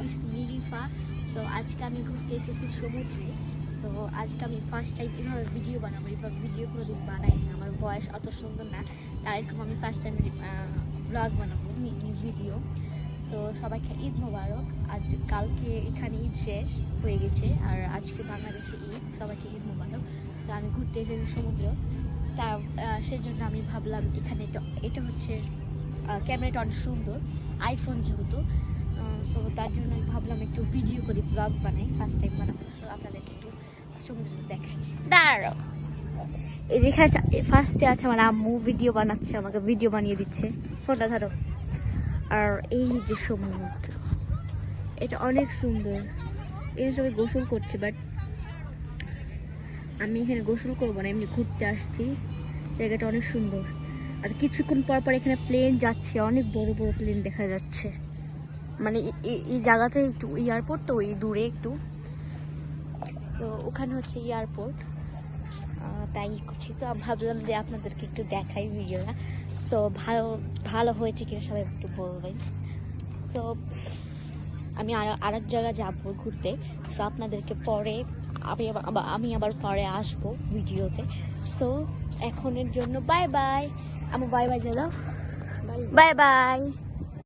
It's মিরিফা। So আজকে আমি ঘুরতে এসেছি সমুদ্রে। সো আজকে আমি ফার্স্ট টাইম এভাবে ভিডিও বানাবো। এভাবে ভিডিও কোনোদিন বানাইনি, আমার ভয়েস অত সুন্দর না, তাই এরকম আমি ফার্স্ট টাইম ব্লগ বানাবো, ভিডিও। সো সবাইকে ঈদ মোবারক। আজ কালকে এখানে ঈদ শেষ হয়ে গেছে, আর আজকে বাংলাদেশে ঈদ, সবাইকে ঈদ মোবারক। সো আমি ঘুরতে এসেছি সমুদ্র, তা সেজন্য আমি ভাবলাম এখানে এটা হচ্ছে ক্যামেরাটা অনেক সুন্দর, আইফোন যেহেতু। সো তার জন্য আমি ভাবলাম একটু ভিডিও করি, ব্লগ বানাই, ফার্স্ট টাইম বানাবো। সো আপনাদেরকে একটু সমুদ্র দেখাই। দাঁড়াও, এই যেখানে ফার্স্টে আছে আমার আম্মু, ভিডিও বানাচ্ছে, আমাকে ভিডিও বানিয়ে দিচ্ছে, ফোনটা ধরো। আর এই যে সমুদ্র, এটা অনেক সুন্দর। এই সবাই গোসল করছে, বাট আমি এখানে গোসল করবো না, এমনি ঘুরতে আসছি। জায়গাটা অনেক সুন্দর, আর কিছুক্ষণ পর পর এখানে প্লেন যাচ্ছে, অনেক বড় বড় প্লেন দেখা যাচ্ছে। মানে এই জায়গাতে একটু এয়ারপোর্ট, তো ওই দূরে একটু, তো ওখানে হচ্ছে এয়ারপোর্ট, তাই করছি। তো ভাবলাম যে আপনাদেরকে একটু দেখাই ভিডিওটা। সো ভালো হয়েছে কিনা সবাই একটু বলবেন। সো আমি আরেক জায়গায় যাবো ঘুরতে, সো আপনাদেরকে পরে আমি আবার পরে আসবো ভিডিওতে। সো এখনের জন্য বাই বাই। আমি বাই বাই দাদা, বাই বাই।